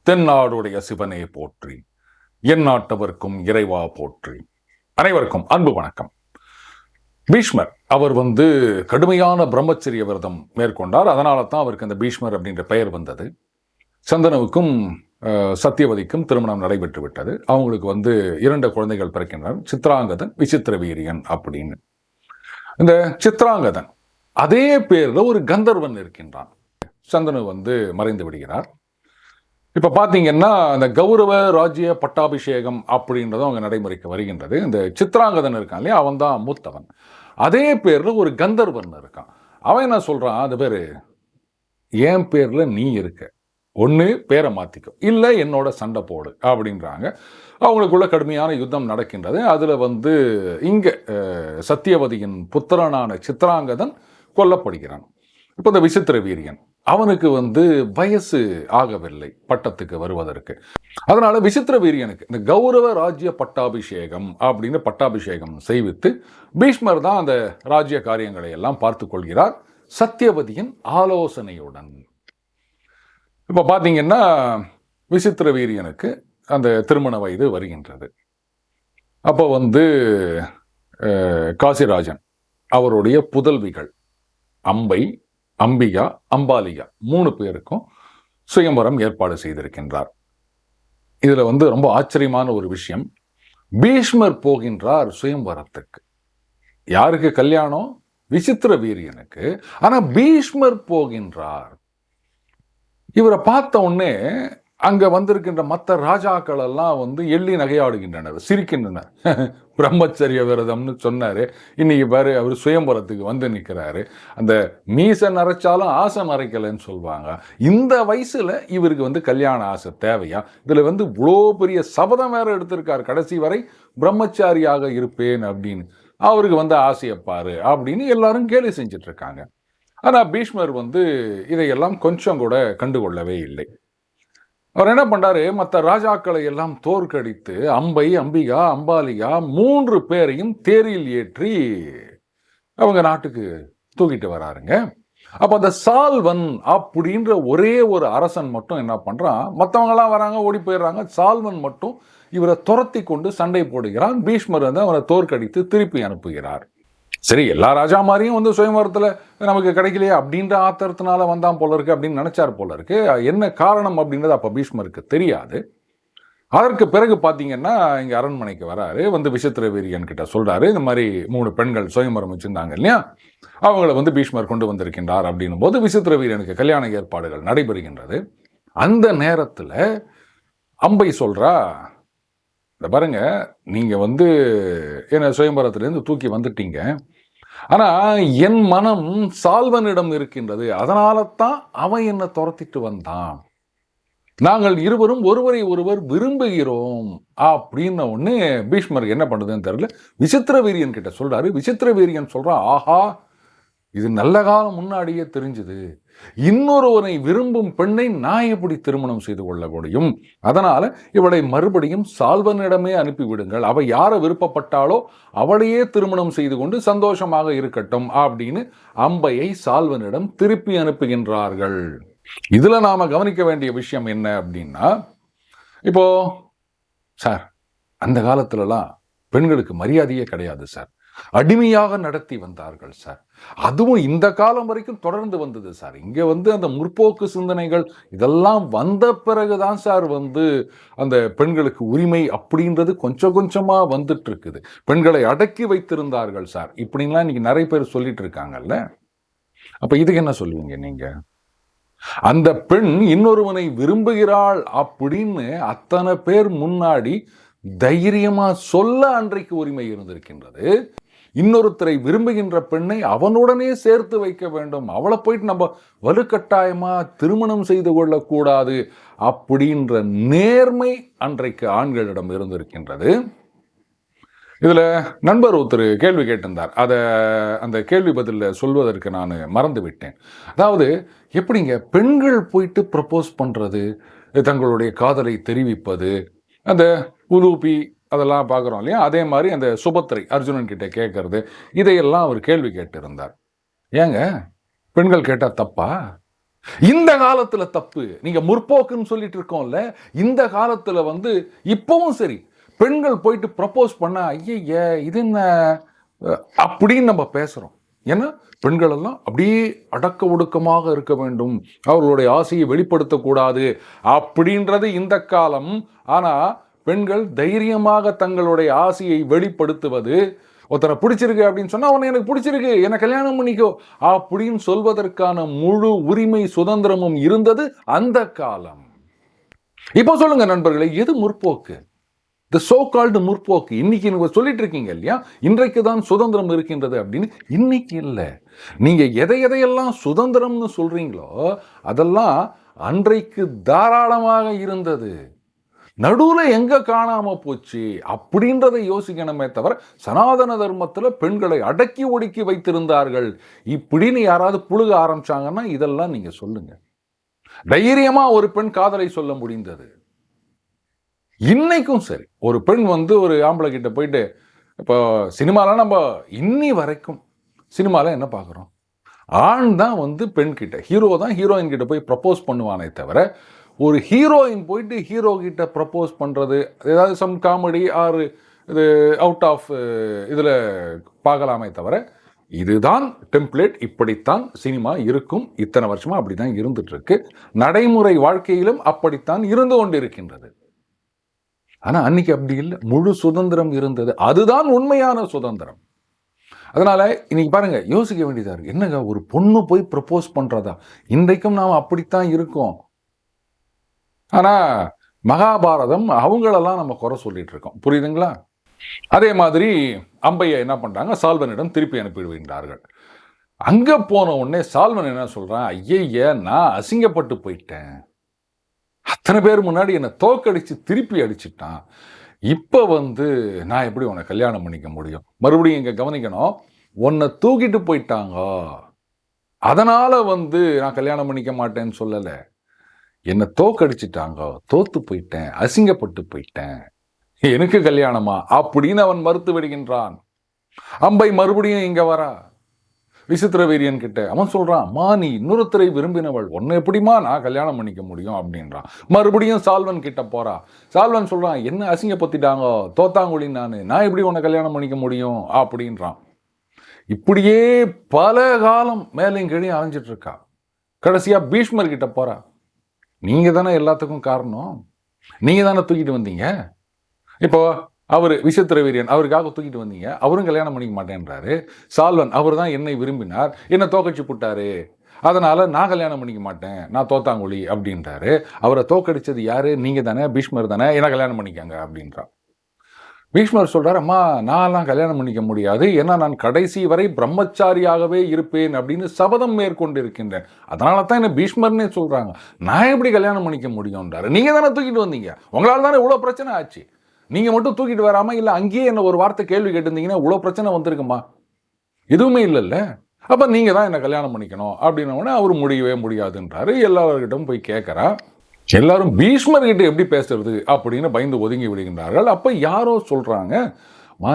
தென்னாடுடைய சிவனே போற்றி, என் நாட்டவர்க்கும் இறைவா போற்றி. அனைவருக்கும் அன்பு வணக்கம். பீஷ்மர் அவர் கடுமையான பிரம்மச்சரிய விரதம் மேற்கொண்டார். அதனால தான் அவருக்கு அந்த பீஷ்மர் அப்படின்ற பெயர் வந்தது. சந்தனுவுக்கும் சத்தியவதிக்கும் திருமணம் நடைபெற்று விட்டது. அவங்களுக்கு 2 குழந்தைகள் பிறக்கின்றனர், சித்ராங்கதன், விசித்திர வீரியன் அப்படின்னு. இந்த சித்ராங்கதன் அதே பேர்ல ஒரு கந்தர்வன் இருக்கின்றான். சந்தனு மறைந்து விடுகிறார். இப்ப பாத்தீங்கன்னா அந்த கௌரவ ராஜ்ய பட்டாபிஷேகம் அப்படின்றதும் அவங்க நடைமுறைக்கு வருகின்றது. இந்த சித்ராங்கதன் இருக்கான் இல்லையா, அவன் தான் மூத்தவன். அதே பேர்ல ஒரு கந்தர்வன் இருக்கான். அவன் என்ன சொல்றான், அந்த பேரு என் பேர்ல நீ இருக்க, ஒன்று பேரை மாத்திக்கோ, இல்லை என்னோட சண்டை போடு அப்படின்றாங்க. அவங்களுக்குள்ள கடுமையான யுத்தம் நடக்கின்றது. அதுல இங்க சத்தியவதியின் புத்திரனான சித்ராங்கதன் கொல்லப்படுகிறான். இப்போ இந்த விசித்திர வீரியன் அவனுக்கு வயசு ஆகவில்லை பட்டத்துக்கு வருவதற்கு. அதனால விசித்திர வீரியனுக்கு இந்த கௌரவ ராஜ்ய பட்டாபிஷேகம் அப்படின்னு பட்டாபிஷேகம் செய்வித்து பீஷ்மர் தான் அந்த ராஜ்ய காரியங்களை எல்லாம் பார்த்து கொள்கிறார் சத்தியவதியின் ஆலோசனையுடன். இப்ப பாத்தீங்கன்னா விசித்திர வீரியனுக்கு அந்த திருமண வயது வருகின்றது. அப்போ காசிராஜன் அவருடைய புதல்விகள் அம்பை, அம்பிகா, அம்பாலிகா 3 பேருக்கும் சுயம்பரம் ஏற்பாடு செய்திருக்கின்றார். இதுல ரொம்ப ஆச்சரியமான ஒரு விஷயம், பீஷ்மர் போகின்றார் சுயம்பரத்துக்கு. யாருக்கு கல்யாணம்? விசித்திர வீரியனுக்கு. ஆனா பீஷ்மர் போகின்றார். இவரை பார்த்த உடனே அங்க வந்திருக்கின்ற மற்ற ராஜாக்கள் எல்லாம் எள்ளி நகையாடுகின்றனர், சிரிக்கின்றனர். பிரம்மச்சரிய விரதம்னு சொன்னாரு, இன்னைக்கு பாரு அவர் சுயம்பரத்துக்கு நிற்கிறாரு. அந்த மீசை நரைச்சாலும் ஆசை நரைக்கலைன்னு சொல்லுவாங்க. இந்த வயசுல இவருக்கு கல்யாண ஆசை தேவையா? இதுல இவ்வளோ பெரிய சபதம் வேற எடுத்திருக்காரு, கடைசி வரை பிரம்மச்சாரியாக இருப்பேன் அப்படின்னு. அவருக்கு ஆசையை பாரு அப்படின்னு எல்லாரும் கேலி செஞ்சிட்டு இருக்காங்க. ஆனா பீஷ்மர் இதையெல்லாம் கொஞ்சம் கூட கண்டுகொள்ளவே இல்லை. அவர் என்ன பண்றாரு, மற்ற ராஜாக்களை எல்லாம் தோற்கடித்து அம்பை, அம்பிகா, அம்பாலிகா 3 பேரையும் தேரில் ஏற்றி அவங்க நாட்டுக்கு தூக்கிட்டு வராருங்க. அப்ப அந்த சால்வன் அப்படின்ற ஒரே ஒரு அரசன் மட்டும் என்ன பண்றான், மற்றவங்க எல்லாம் வராங்க, ஓடி போயிடுறாங்க. சால்வன் மட்டும் இவரை துரத்தி கொண்டு சண்டை போடுகிறான். பீஷ்மர் அவரை தோற்கடித்து திருப்பி அனுப்புகிறார். சரி, எல்லா ராஜா மாதிரியும் சுயம்பரத்துல நமக்கு கிடைக்கலையே அப்படின்ற ஆத்திரத்தினால வந்தான் போல இருக்கு அப்படின்னு நினைச்சார் போல இருக்கு. என்ன காரணம் அப்படின்றது அப்ப பீஷ்மருக்கு தெரியாது. அதற்கு பிறகு பாத்தீங்கன்னா இங்க அரண்மனைக்கு வராரு. விசித்திர வீரியன் கிட்ட சொல்றாரு, இந்த மாதிரி 3 பெண்கள் சுயம்பரம் வச்சிருந்தாங்க இல்லையா, அவங்கள பீஷ்மர் கொண்டு வந்திருக்கின்றார் அப்படின்னும் போது விசித்திர வீரியனுக்கு கல்யாண ஏற்பாடுகள் நடைபெறுகின்றது. அந்த நேரத்துல அம்பை சொல்றா, இந்த பாருங்க, நீங்க என்ன சுயம்பரத்திலிருந்து தூக்கி வந்துட்டீங்க, ஆனா என் மனம் சால்வனிடம் இருக்கின்றது, அதனால தான் அவன் என்ன துரத்திட்டு வந்தான். நாங்கள் இருவரும் ஒருவரை ஒருவர் விரும்புகிறோம் அப்படின்னு ஒண்ணு பீஷ்மருக்கு என்ன பண்ணுதுன்னு தெரியல. விசித்திர வீரியன் கிட்ட சொல்றாரு. விசித்திர வீரியன் சொல்றான், ஆஹா, இது நல்ல காலம் முன்னாடியே தெரிஞ்சது. இன்னொருவனை விரும்பும் பெண்ணை நான் எப்படி திருமணம் செய்து கொள்ள முடியும்? அதனால இவளை மறுபடியும் சால்வனிடமே அனுப்பிவிடுங்கள். அவ யாரை விருப்பப்பட்டாலோ அவளையே திருமணம் செய்து கொண்டு சந்தோஷமாக இருக்கட்டும் அப்படின்னு அம்பையை சால்வனிடம் திருப்பி அனுப்புகின்றார்கள். இதுல நாம கவனிக்க வேண்டிய விஷயம் என்ன அப்படின்னா, இப்போ சார் அந்த காலத்துலலாம் பெண்களுக்கு மரியாதையே கிடையாது சார், அடிமையாக நடத்தி வந்தார்கள் சார். அதுவும் இந்த காலம் வரைக்கும் தொடர்ந்து வந்தது சார். இங்க அந்த முற்போக்கு சிந்தனைகள் இதெல்லாம் வந்த பிறகுதான் சார் அந்த பெண்களுக்கு உரிமை அப்படின்றது கொஞ்சம் கொஞ்சமா வந்துட்டு இருக்குது. பெண்களை அடக்கி வைத்திருந்தார்கள் சார் இப்படின்லாம் இன்னைக்கு நிறைய பேர் சொல்லிட்டு இருக்காங்கல்ல. அப்ப இதுக்கு என்ன சொல்லுவீங்க நீங்க? அந்த பெண் இன்னொருவனை விரும்புகிறாள் அப்படின்னு அத்தனை பேர் முன்னாடி தைரியமா சொல்ல அன்றைக்கு உரிமை இருந்திருக்கின்றது. இன்னொருத்தரை விரும்புகின்ற பெண்ணை அவனுடனே சேர்த்து வைக்க வேண்டும், அவளை போயிட்டு நம்ம வலுக்கட்டாயமா திருமணம் செய்து கொள்ளக்கூடாது அப்படின்ற நேர்மை அன்றைக்கு ஆண்களிடம் இருந்திருக்கின்றது. இதுல நண்பர் ஒருத்தர் கேள்வி கேட்டிருந்தார். அந்த கேள்வி பதில சொல்வதற்கு நான் மறந்து விட்டேன். அதாவது, எப்படிங்க பெண்கள் போயிட்டு ப்ரப்போஸ் பண்றது, தங்களுடைய காதலை தெரிவிப்பது, அந்த உலூபி அதெல்லாம் பார்க்குறோம் இல்லையா, அதே மாதிரி அந்த சுபத்திரை அர்ஜுனன் கிட்ட கேட்கறது, இதையெல்லாம் அவர் கேள்வி கேட்டிருந்தார். ஏங்க பெண்கள் கேட்டால் தப்பா? இந்த காலத்துல தப்பு. நீங்க முற்போக்குன்னு சொல்லிட்டு இருக்கோம்ல, இந்த காலத்துல இப்பவும் சரி, பெண்கள் போயிட்டு ப்ரப்போஸ் பண்ண ஐய இது என்ன அப்படின்னு நம்ம பேசுறோம். ஏன்னா பெண்கள் எல்லாம் அப்படியே அடக்க ஒடுக்கமாக இருக்க வேண்டும், அவர்களுடைய ஆசையை வெளிப்படுத்தக்கூடாது அப்படின்றது இந்த காலம். ஆனா பெண்கள் தைரியமாக தங்களுடைய ஆசையை வெளிப்படுத்துவது, ஒருத்தனை பிடிச்சிருக்கு அப்படின்னு சொன்னா உன்னை எனக்கு பிடிச்சிருக்கு, என்ன கல்யாணம் பண்ணிக்கோ அப்படின்னு சொல்வதற்கான முழு உரிமை சுதந்திரமும் இருந்தது அந்த காலம். இப்போ சொல்லுங்க நண்பர்களே, எது முற்போக்கு? தி சோ கால்டு முற்போக்கு. இன்னைக்கு நீங்க சொல்லிட்டு இருக்கீங்க இல்லையா, இன்றைக்கு தான் சுதந்திரம் இருக்கின்றது அப்படின்னு. இன்னைக்கு இல்லை. நீங்க எதையெல்லாம் சுதந்திரம்னு சொல்றீங்களோ அதெல்லாம் அன்றைக்கு தாராளமாக இருந்தது. நடுவுல எங்க காணாம போச்சு அப்படின்றதை யோசிக்கணுமே தவிர, சனாதன தர்மத்துல பெண்களை அடக்கி ஒடுக்கி வைத்திருந்தார்கள் இப்படின்னு யாராவது புழுக ஆரம்பிச்சாங்கன்னா இதெல்லாம் நீங்க சொல்லுங்க. தைரியமா ஒரு பெண் காதலை சொல்ல முடிந்தது. இன்னைக்கும் சரி, ஒரு பெண் ஒரு ஆம்பளை கிட்ட போயிட்டு, இப்போ சினிமாலாம் நம்ம இன்னி வரைக்கும் சினிமால என்ன பார்க்குறோம், ஆண் தான் பெண் கிட்ட, ஹீரோ தான் ஹீரோயின் கிட்ட போய் ப்ரப்போஸ் பண்ணுவானே தவிர, ஒரு ஹீரோயின் போயிட்டு ஹீரோ கிட்ட ப்ரப்போஸ் பண்ணுறது ஏதாவது சம் காமெடி ஆர் இது அவுட் ஆஃப் இதில் பார்க்கலாமே தவிர, இதுதான் டெம்ப்ளேட், இப்படித்தான் சினிமா இருக்கும், இத்தனை வருஷமா அப்படி தான் இருந்துட்டு இருக்கு, நடைமுறை வாழ்க்கையிலும் அப்படித்தான் இருந்து கொண்டிருக்கின்றது. ஆனா அன்னைக்கு அப்படி இல்லை, முழு சுதந்திரம் இருந்தது. அதுதான் உண்மையான சுதந்திரம். அதனால இன்னைக்கு பாருங்க, யோசிக்க வேண்டியதா இருக்கு. என்னங்க ஒரு பொண்ணு போய் ப்ரப்போஸ் பண்றதா? இன்றைக்கும் நாம் அப்படித்தான் இருக்கோம். ஆனா மகாபாரதம் அவங்களெல்லாம் நம்ம குறை சொல்லிட்டு இருக்கோம், புரியுதுங்களா? அதே மாதிரி அம்பையை என்ன பண்றாங்க, சால்வனிடம் திருப்பி அனுப்பிவிடுகின்றார்கள். அங்க போன உடனே சால்வன் என்ன சொல்றான், ஐய நான் அசிங்கப்பட்டு போயிட்டேன், அத்தனை பேர் முன்னாடி என்னை தோக்கடிச்சு திருப்பி அடிச்சுட்டான், இப்போ நான் எப்படி உன்னை கல்யாணம் பண்ணிக்க முடியும்? மறுபடியும் இங்க கவனிக்கணும், உன்னை தூக்கிட்டு போயிட்டாங்க, அதனால நான் கல்யாணம் பண்ணிக்க மாட்டேன்னு சொல்லல, என்னை தோக்கடிச்சிட்டாங்க, தோத்து போயிட்டேன், அசிங்கப்பட்டு போயிட்டேன், எனக்கு கல்யாணமா அப்படின்னு அவன் மறுத்து விடுகின்றான். அம்பை மறுபடியும் இங்க வரா விசித்திர வீரியன் கிட்ட. அவன் சொல்றான், அம்மா நீ இன்னொருத்தரை விரும்பினவள், உன்னை எப்படிமா நான் கல்யாணம் பண்ணிக்க முடியும் அப்படின்றான். மறுபடியும் சால்வன் கிட்ட போறா. சால்வன் சொல்றான், என்ன அசிங்கப்படுத்திட்டாங்க, தோத்தாங்குழி நான் எப்படி உன்னை கல்யாணம் பண்ணிக்க முடியும் அப்படின்றான். இப்படியே பல காலம் மேலையும் கீழையும் அலைஞ்சிட்டு இருக்கா. கடைசியா பீஷ்மர் கிட்ட போறா. நீங்க தானே எல்லாத்துக்கும் காரணம், நீங்க தானே தூக்கிட்டு வந்தீங்க, இப்போ அவர் விசித்திர வீரியன் அவருக்காக தூக்கிட்டு வந்தீங்க, அவரும் கல்யாணம் பண்ணிக்க மாட்டேன்றாரு. சால்வன் அவர் தான் என்னை விரும்பினார், என்னை தோக்கடிச்சு போட்டாரு, அதனால நான் கல்யாணம் பண்ணிக்க மாட்டேன், நான் தோத்தாங்குழி அப்படின்றாரு. அவரை தோக்கடிச்சது யாரு? நீங்க தானே, பீஷ்மர் தானே, என்ன கல்யாணம் பண்ணிக்கங்க அப்படின்றார். பீஷ்மர் சொல்றாரு, அம்மா நான்லாம் கல்யாணம் பண்ணிக்க முடியாது, ஏன்னா நான் கடைசி வரை பிரம்மச்சாரியாகவே இருப்பேன் அப்படின்னு சபதம் மேற்கொண்டு இருக்கின்றேன், அதனால தான் என்ன பீஷ்மர்னே சொல்றாங்க, நான் எப்படி கல்யாணம் பண்ணிக்க முடியும்ன்றாரு. நீங்க தானே தூக்கிட்டு வந்தீங்க, உங்களால் தானே இவ்வளோ பிரச்சனை ஆச்சு, நீங்க மட்டும் தூக்கிட்டு வராம இல்லை அங்கேயே என்ன ஒரு வார்த்தை கேள்வி கேட்டிருந்தீங்கன்னா இவ்வளோ பிரச்சனை வந்திருக்குமா? எதுவுமே இல்லைல்ல, அப்ப நீங்க தான் என்ன கல்யாணம் பண்ணிக்கணும் அப்படின்னோடனே அவர் முடியவே முடியாதுன்றாரு. எல்லார்கிட்டும் போய் கேட்கறா. எல்லாரும் பீஷ்மர் கிட்ட எப்படி பேசுறது அப்படின்னு பயந்து ஒதுங்கி விடுகின்றார்கள். அப்ப யாரோ சொல்றாங்க,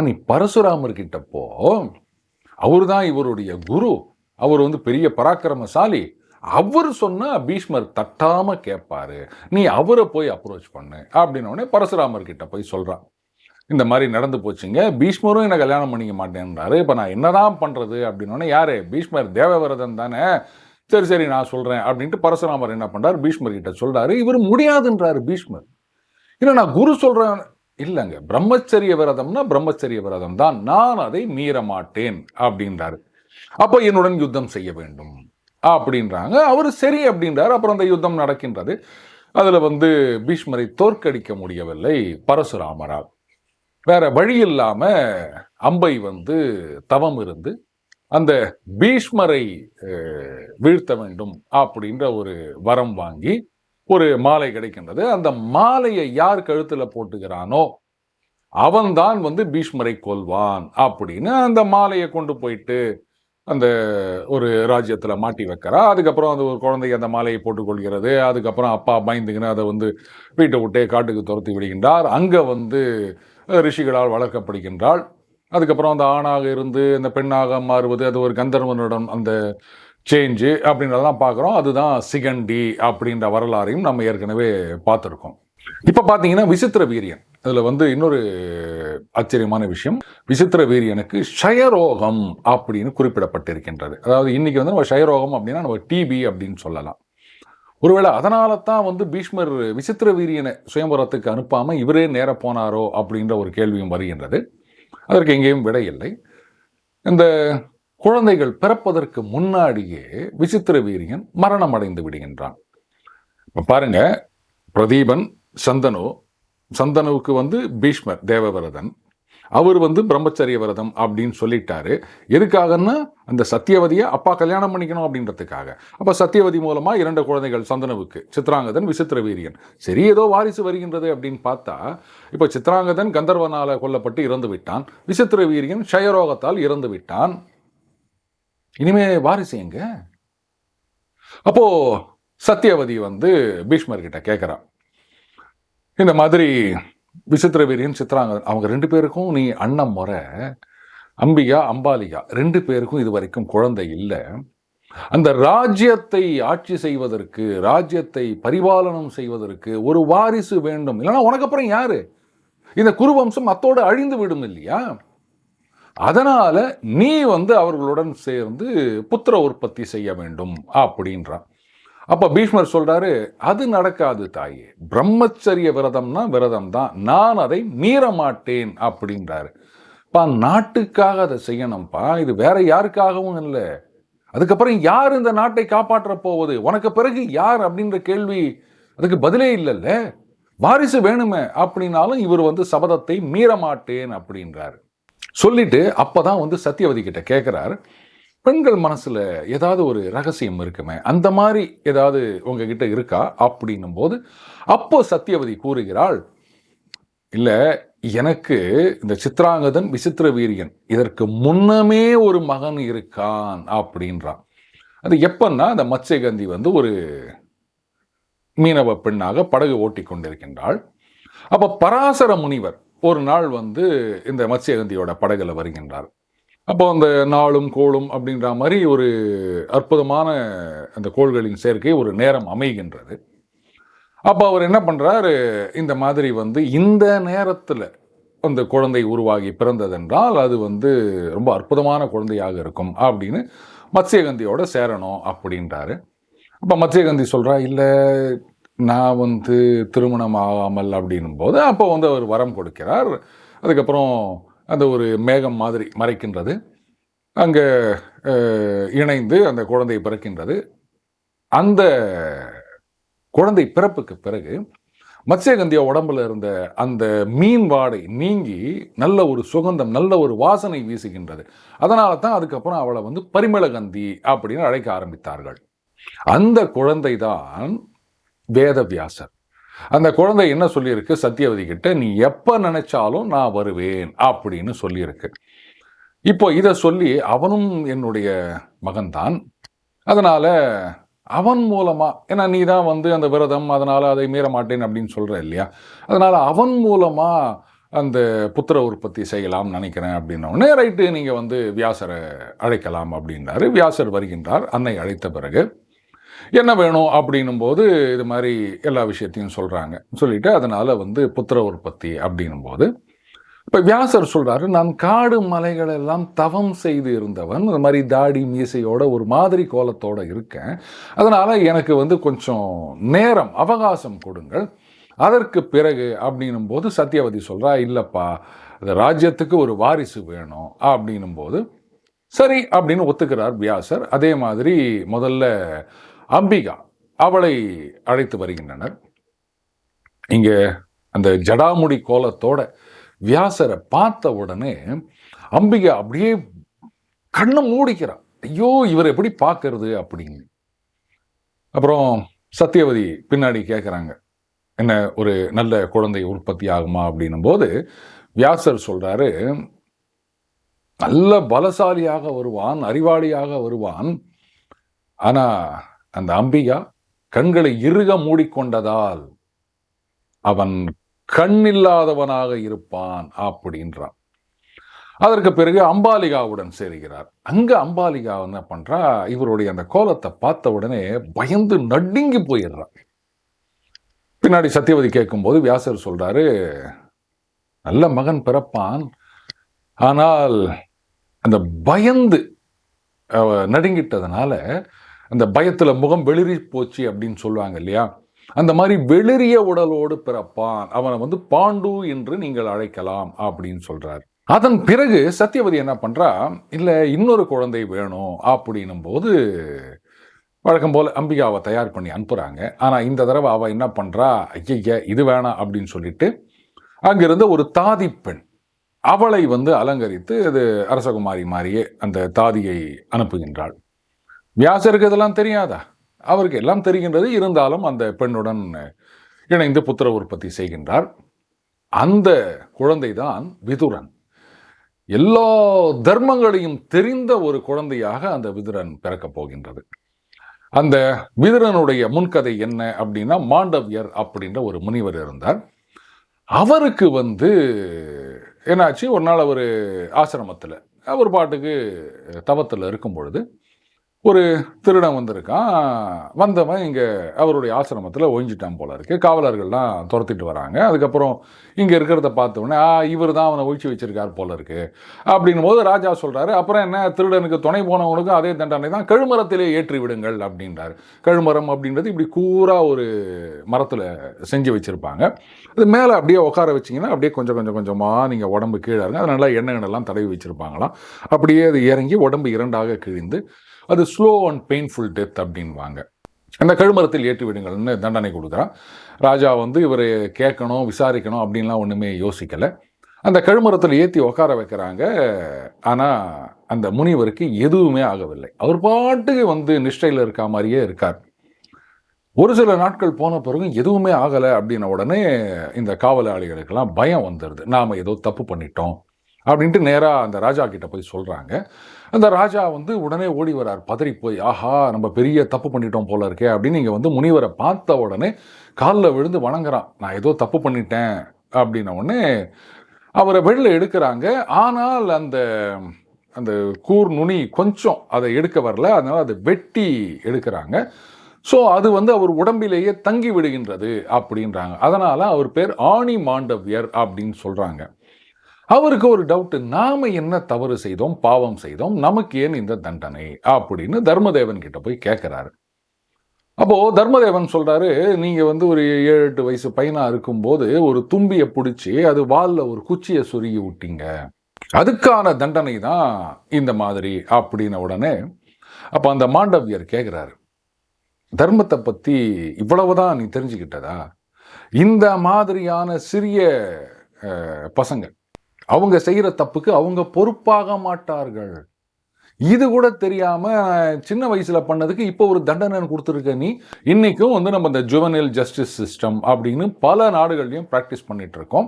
நீ பரசுராமர் கிட்ட போ, அவரு தான் இவருடைய குரு, அவர் பெரிய பராக்கிரமசாலி, அவர் சொன்னா பீஷ்மர் தட்டாம கேட்பாரு, நீ அவரை போய் அப்ரோச் பண்ணு அப்படின்னோடனே பரசுராமர் கிட்ட போய் சொல்றான், இந்த மாதிரி நடந்து போச்சுங்க, பீஷ்மரும் என்ன கல்யாணம் பண்ணிக்க மாட்டேன்றாரு, இப்போ நான் என்னதான் பண்றது அப்படின்னோடனே, யாரு? பீஷ்மர் தேவவிரதன் தானே, சரி நான் சொல்றேன் அப்படின்ட்டு பரசுராமர் என்ன பண்றாரு, பீஷ்மர் கிட்ட சொல்றாரு. இவர் முடியாதுன்றாரு பீஷ்மர். இல்லை நான் குரு சொல்றேன், இல்லைங்க பிரம்மச்சரிய விரதம்னா பிரம்மச்சரிய விரதம் தான், நான் அதை மீற மாட்டேன் அப்படின்றாரு. அப்ப என்னுடன் யுத்தம் செய்ய வேண்டும் அப்படின்றாங்க. அவர் சரி அப்படின்றார். அப்புறம் அந்த யுத்தம் நடக்கின்றது. அதுல பீஷ்மரை தோற்கடிக்க முடியவில்லை பரசுராமரால். வேற வழி இல்லாம அம்பை தவம் இருந்து அந்த பீஷ்மரை வீழ்த்த வேண்டும் அப்படின்ற ஒரு வரம் வாங்கி ஒரு மாலை கிடைக்கின்றது. அந்த மாலையை யார் கழுத்துல போட்டுகிறானோ அவன்தான் பீஷ்மரை கொல்வான் அப்படின்னு அந்த மாலையை கொண்டு போயிட்டு அந்த ஒரு ராஜ்யத்தில் மாட்டி வைக்கிறா. அதுக்கப்புறம் அந்த ஒரு குழந்தைக்கு அந்த மாலையை போட்டுக்கொள்கிறது. அதுக்கப்புறம் அப்பா பயந்துக்கின்னு அதை வீட்டை விட்டே காட்டுக்கு துரத்தி விடுகின்றார். அங்கே ரிஷிகளால் வளர்க்கப்படுகின்றாள். அதுக்கப்புறம் அந்த ஆணாக இருந்து அந்த பெண்ணாக மாறுவது, அது ஒரு கந்தர்வனுடன் அந்த சேஞ்சு அப்படின்றதெல்லாம் பார்க்குறோம். அதுதான் சிகண்டி அப்படின்ற வரலாறையும் நம்ம ஏற்கனவே பார்த்துருக்கோம். இப்போ பார்த்தீங்கன்னா விசித்திர வீரியன், அதில் வந்து இன்னொரு ஆச்சரியமான விஷயம், விசித்திர வீரியனுக்கு க்ஷயரோகம் அப்படின்னு குறிப்பிடப்பட்டிருக்கின்றது. அதாவது இன்னைக்கு வந்து நம்ம க்ஷயரோகம் அப்படின்னா நம்ம டிபி அப்படின்னு சொல்லலாம். ஒருவேளை அதனால தான் வந்து பீஷ்மர் விசித்திர வீரியனை சுயம்பரத்துக்கு அனுப்பாமல் இவரே நேர போனாரோ அப்படின்ற ஒரு கேள்வியும் வருகின்றது. அதற்கு எங்கேயும் விடை இல்லை. இந்த குழந்தைகள் பிறப்பதற்கு முன்னாடியே விசித்திர வீரியன் மரணம் அடைந்து விடுகின்றான். இப்போ பாருங்க, பிரதீபன் சந்தனுவுக்கு வந்து பீஷ்மர் தேவவிரதன், அவர் வந்து பிரம்மச்சரிய விரதம் அப்படின்னு சொல்லிட்டாரு. எதுக்காகன்னா அந்த சத்தியவதியை அப்பா கல்யாணம் பண்ணிக்கணும் அப்படின்றதுக்காக. அப்போ சத்தியவதி மூலமா 2 குழந்தைகள் சந்தனுவுக்கு, சித்ராங்கதன், விசித்திர வீரியன். சரி, ஏதோ வாரிசு வருகின்றது அப்படின்னு பார்த்தா இப்போ சித்ராங்கதன் கந்தர்வனால கொல்லப்பட்டு இறந்து விட்டான், விசித்திர வீரியன் க்ஷயரோகத்தால் இறந்து விட்டான். இனிமே வாரிசு எங்க? அப்போ சத்தியவதி வந்து பீஷ்மர் கிட்ட கேட்கிறான், இந்த மாதிரி விசித்திர வீரியன் சித்ராங்கதன் அவங்க 2 பேருக்கும் நீ அண்ணன் முறை, அம்பிகா அம்பாலிகா 2 பேருக்கும் இது வரைக்கும் குழந்தை இல்லை. அந்த ராஜ்யத்தை ஆட்சி செய்வதற்கு, ராஜ்யத்தை பரிபாலனம் செய்வதற்கு ஒரு வாரிசு வேண்டும். இல்லைன்னா உனக்கு அப்புறம் யாரு? இந்த குருவம்சம் அத்தோடு அழிந்து விடும் இல்லையா? அதனால நீ வந்து அவர்களுடன் சேர்ந்து புத்திர உற்பத்தி செய்ய வேண்டும் அப்படின்றான். அப்ப பீஷ்மர் சொல்றாரு, அது நடக்காது தாயே, பிரம்மச்சரிய விரதம்னா விரதம் தான், நான் அதை மீற மாட்டேன் அப்படின்றாரு. நாட்டுக்காக அதை செய்யணும்ப்பா, இது வேற யாருக்காகவும் இல்லை. அதுக்கப்புறம் யார் இந்த நாட்டை காப்பாற்ற போவது, உனக்கு பிறகு யார் அப்படின்ற கேள்வி, அதுக்கு பதிலே இல்லைல்ல. வாரிசு வேணுமே அப்படின்னாலும் இவர் வந்து சபதத்தை மீற மாட்டேன் அப்படின்றாரு. சொல்லிட்டு அப்பதான் வந்து சத்தியவதி கிட்ட கேட்கிறார், பெண்கள் மனசுல ஏதாவது ஒரு ரகசியம் இருக்குமே, அந்த மாதிரி ஏதாவது உங்ககிட்ட இருக்கா அப்படின்னும் போது அப்போ சத்தியவதி கூறுகிறாள், இல்ல, எனக்கு இந்த சித்ராங்கதன் விசித்திர வீரியன் இதற்கு முன்னமே ஒரு மகன் இருக்கான் அப்படின்றான். அது எப்பன்னா, அந்த மத்ஸ்யகந்தி வந்து ஒரு மீனவ பெண்ணாக படகு ஓட்டி கொண்டிருக்கின்றாள். அப்ப பராசர முனிவர் ஒரு நாள் வந்து இந்த மத்ஸ்யகந்தியோட படகுல வருகின்றார். அப்போ அந்த நாளும் கோளும் அப்படின்ற மாதிரி ஒரு அற்புதமான அந்த கோள்களின் சேர்க்கை ஒரு நேரம் அமைகின்றது. அப்போ அவர் என்ன பண்ணுறாரு, இந்த மாதிரி வந்து இந்த நேரத்தில் அந்த குழந்தை உருவாகி பிறந்ததென்றால் அது வந்து ரொம்ப அற்புதமான குழந்தையாக இருக்கும் அப்படின்னு மத்ஸ்யகந்தியோட சேரணும் அப்படின்றாரு. அப்போ மத்ஸ்யகந்தி சொல்கிறா, இல்லை நான் வந்து திருமணம் ஆகாமல் அப்படின்னும் போது அப்போ வந்து அவர் வரம் கொடுக்கிறார். அதுக்கப்புறம் அந்த ஒரு மேகம் மாதிரி மறைக்கின்றது, அங்கே இணைந்து அந்த குழந்தை பிறக்கின்றது. அந்த குழந்தை பிறப்புக்கு பிறகு மத்ஸ்யகந்தியா உடம்புல இருந்த அந்த மீன் வாடை நீங்கி நல்ல ஒரு சுகந்தம், நல்ல ஒரு வாசனை வீசுகின்றது. அதனால தான் அதுக்கப்புறம் அவளை வந்து பரிமளகந்தி அப்படின்னு அழைக்க ஆரம்பித்தார்கள். அந்த குழந்தை தான் வேதவியாசர். அந்த குழந்தை என்ன சொல்லியிருக்கு சத்தியவதி கிட்ட, நீ எப்ப நினைச்சாலும் நான் வருவேன் அப்படின்னு சொல்லியிருக்கு. இப்போ இதை சொல்லி அவனும் என்னுடைய மகன்தான், அதனால அவன் மூலமா, ஏன்னா நீ தான் வந்து அந்த விரதம் அதனால அதை மீற மாட்டேன் அப்படின்னு சொல்ற இல்லையா, அதனால அவன் மூலமா அந்த புத்திர உற்பத்தி செய்யலாம் நினைக்கிறேன் அப்படின்னோடனே, ரைட்டு நீங்க வந்து வியாசரை அழைக்கலாம் அப்படின்றாரு. வியாசர் வருகின்றார். அன்னை அழைத்த பிறகு என்ன வேணும் அப்படின்னும் போது இது மாதிரி எல்லா விஷயத்தையும் சொல்றாங்க. சொல்லிட்டு அதனால வந்து புத்திர உற்பத்தி அப்படின்னும் போது இப்போ வியாசர் சொல்றாரு, நான் காடு மலைகள் எல்லாம் தவம் செய்து இருந்தவன், இந்த மாதிரி தாடி மீசையோட ஒரு மாதிரி கோலத்தோட இருக்கேன், அதனால எனக்கு வந்து கொஞ்சம் நேரம் அவகாசம் கொடுங்கள், அதற்கு பிறகு அப்படின்னும் போது சத்தியவதி சொல்றா, இல்லப்பா அந்த ராஜ்யத்துக்கு ஒரு வாரிசு வேணும் அப்படின்னும் போது சரி அப்படின்னு ஒத்துக்கிறார் வியாசர். அதே மாதிரி முதல்ல அம்பிகா அவளை அழைத்து வருகின்றனர். இங்கே அந்த ஜடாமுடி கோலத்தோட வியாசரை பார்த்த உடனே அம்பிகா அப்படியே கண்ணை மூடிக்கிறார். ஐயோ இவர் எப்படி பார்க்கறது அப்படின்னு. அப்புறம் சத்தியவதி பின்னாடி கேட்குறாங்க, என்ன ஒரு நல்ல குழந்தை உற்பத்தி ஆகுமா அப்படின்னும் போது வியாசர் சொல்றாரு, நல்ல பலசாலியாக வருவான், அறிவாளியாக வருவான், ஆனா அந்த அம்பிகா கண்களை இறுக மூடிக்கொண்டதால் அவன் கண்ணில்லாதவனாக இருப்பான் அப்படின்றான். அதற்கு பிறகு அம்பாலிகாவுடன் சேருகிறார். அங்க அம்பாலிகா என்ன பண்றா, இவருடைய அந்த கோலத்தை பார்த்த உடனே பயந்து நடுங்கி போயிடுறார். பின்னாடி சத்தியவதி கேட்கும்போது வியாசர் சொல்றாரு, நல்ல மகன் பிறப்பான், ஆனால் அந்த பயந்து நடுங்கிட்டதுனால அந்த பயத்துல முகம் வெளிரி போச்சு அப்படின்னு சொல்லுவாங்க இல்லையா, அந்த மாதிரி வெளிரிய உடலோடு பிறப்பான், அவனை பாண்டு என்று நீங்கள் அழைக்கலாம் அப்படின்னு சொல்றாரு. அதன் பிறகு சத்தியவதி என்ன பண்றா, இல்ல இன்னொரு குழந்தை வேணும் அப்படின்னும் போது வழக்கம் போல அம்பிகாவை தயார் பண்ணி அனுப்புறாங்க. ஆனா இந்த தடவை அவ என்ன பண்றா, ஐய இது வேணாம் அப்படின்னு சொல்லிட்டு அங்கிருந்த ஒரு தாதி பெண் அவளை அலங்கரித்து அது அரசகுமாரி மாதிரியே அந்த தாதியை அனுப்புகின்றாள். வியாசருக்கு இதெல்லாம் தெரியாதா? அவருக்கு எல்லாம் தெரிகின்றது. இருந்தாலும் அந்த பெண்ணுடன் இணைந்து புத்திர உற்பத்தி செய்கின்றார். அந்த குழந்தைதான் விதுரன். எல்லா தர்மங்களையும் தெரிந்த ஒரு குழந்தையாக அந்த விதுரன் பிறக்கப் போகின்றது. அந்த விதுரனுடைய முன்கதை என்ன அப்படின்னா, மாண்டவியர் அப்படின்ற ஒரு முனிவர் இருந்தார். அவருக்கு என்னாச்சு, ஒரு நாள் அவர் ஆசிரமத்தில் அவர் பாட்டுக்கு தவத்தில் இருக்கும் பொழுது ஒரு திருடன் வந்திருக்கான். வந்தவன் இங்கே அவருடைய ஆசிரமத்தில் ஒழிஞ்சிட்டான் போல இருக்கு. காவலர்கள்லாம் துரத்திட்டு வராங்க. அதுக்கப்புறம் இங்கே இருக்கிறத பார்த்தோன்னே இவர் தான் அவனை ஒழிச்சு வச்சிருக்கார் போல இருக்கு அப்படின்னும் போது ராஜா சொல்கிறாரு, அப்புறம் என்ன, திருடனுக்கு துணை போனவனுக்கும் அதே தண்டனை தான், கழுமரத்திலே ஏற்றி விடுங்கள் அப்படின்றார். கழுமரம் அப்படின்றது இப்படி கூரா ஒரு மரத்தில் செஞ்சு வச்சுருப்பாங்க. அது மேலே அப்படியே உட்கார வச்சிங்கன்னா அப்படியே கொஞ்சம் கொஞ்சமாக நீங்கள் உடம்பு கீழே இருங்க. அது நல்லா எண்ணெய்லாம் தடவி வச்சுருப்பாங்களாம். அப்படியே அது இறங்கி உடம்பு இரண்டாக கிழிந்து அது ஸ்லோ அண்ட் பெயின்ஃபுல் டெத் அப்படின்வாங்க. அந்த கழுமரத்தில் ஏற்றி விடுங்கள்னு தண்டனை கொடுக்குறான். ராஜா இவரை கேட்கணும் விசாரிக்கணும் அப்படின்லாம் ஒன்றுமே யோசிக்கலை. அந்த கழுமரத்தில் ஏற்றி உட்கார வைக்கிறாங்க. ஆனால் அந்த முனிவருக்கு எதுவுமே ஆகவில்லை. அவர் பாட்டுக்கு நிஷ்டையில் இருக்க மாதிரியே இருக்கார். ஒரு சில நாட்கள் போன பிறகு எதுவுமே ஆகலை அப்படின்ன உடனே இந்த காவலாளிகளுக்கெல்லாம் பயம் வந்துடுது. நாம் ஏதோ தப்பு பண்ணிட்டோம் அப்படின்ட்டு நேராக அந்த ராஜா கிட்ட போய் சொல்கிறாங்க. அந்த ராஜா உடனே ஓடி வரார், பதறி போய், ஆஹா நம்ம பெரிய தப்பு பண்ணிட்டோம் போல இருக்கே அப்படின்னு. இங்கே முனிவரை பார்த்த உடனே காலில் விழுந்து வணங்குறான். நான் ஏதோ தப்பு பண்ணிட்டேன் அப்படின்ன உடனே அவரை வெளில எடுக்கிறாங்க. ஆனால் அந்த அந்த கூர் நுனி கொஞ்சம் அதை எடுக்க வரல, அதனால் அதை வெட்டி எடுக்கிறாங்க. ஸோ அது அவர் உடம்பிலேயே தங்கி விடுகின்றது அப்படின்றாங்க. அதனால் அவர் பேர் ஆணி மாண்டவியர் அப்படின்னு சொல்கிறாங்க. அவருக்கு ஒரு டவுட்டு, நாம என்ன தவறு செய்தோம், பாவம் செய்தோம், நமக்கு ஏன் இந்த தண்டனை அப்படின்னு தர்மதேவன் கிட்ட போய் கேட்கிறாரு. அப்போ தர்மதேவன் சொல்றாரு, நீங்க ஒரு 7-8 வயசு பையனா இருக்கும்போது ஒரு தும்பியை பிடிச்சி அது வால்ல ஒரு குச்சியை சொருகி விட்டீங்க, அதுக்கான தண்டனை தான் இந்த மாதிரி அப்படின்ன உடனே அப்ப அந்த மாண்டவியர் கேட்கிறாரு, தர்மத்தை பத்தி இவ்வளவுதான் நீ தெரிஞ்சுக்கிட்டதா? இந்த மாதிரியான சிறிய பசங்க அவங்க செய்கிற தப்புக்கு அவங்க பொறுப்பாக மாட்டார்கள். இது கூட தெரியாம சின்ன வயசுல பண்ணதுக்கு இப்போ ஒரு தண்டனை கொடுத்துருக்க நீ. இன்னைக்கும் நம்ம இந்த ஜுவனல் ஜஸ்டிஸ் சிஸ்டம் அப்படின்னு பல நாடுகள்லையும் ப்ராக்டிஸ் பண்ணிட்டு இருக்கோம்.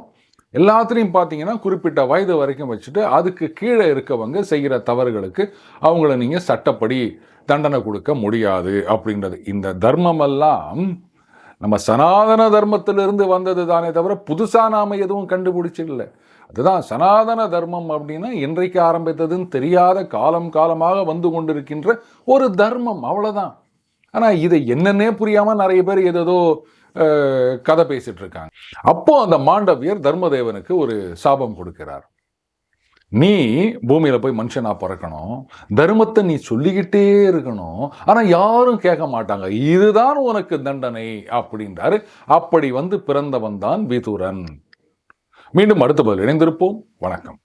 எல்லாத்துலேயும் பார்த்தீங்கன்னா குறிப்பிட்ட வயது வரைக்கும் வச்சுட்டு அதுக்கு கீழே இருக்கவங்க செய்கிற தவறுகளுக்கு அவங்கள நீங்கள் சட்டப்படி தண்டனை கொடுக்க முடியாது அப்படின்றது. இந்த தர்மமெல்லாம் நம்ம சனாதன தர்மத்திலிருந்து வந்தது தானே தவிர புதுசாக நாம் எதுவும் கண்டுபிடிச்சிடல. அதுதான் சனாதன தர்மம் அப்படின்னா இன்றைக்கு ஆரம்பித்ததுன்னு தெரியாத காலமாக வந்து கொண்டிருக்கின்ற ஒரு தர்மம், அவ்வளோதான். ஆனால் இதை என்னன்னே புரியாமல் நிறைய பேர் ஏதோ கதை பேசிட்டு இருக்காங்க. அப்போ அந்த மாண்டவியர் தர்மதேவனுக்கு ஒரு சாபம் கொடுக்கிறார். நீ பூமியில போய் மனுஷனா பிறக்கணும், தர்மத்தை நீ சொல்லிக்கிட்டே இருக்கணும், ஆனா யாரும் கேட்க மாட்டாங்க, இதுதான் உனக்கு தண்டனை அப்படின்றாரு. அப்படி பிறந்தவன் தான் விதுரன். மீண்டும் அடுத்த பதில் இணைந்திருப்போம். வணக்கம்.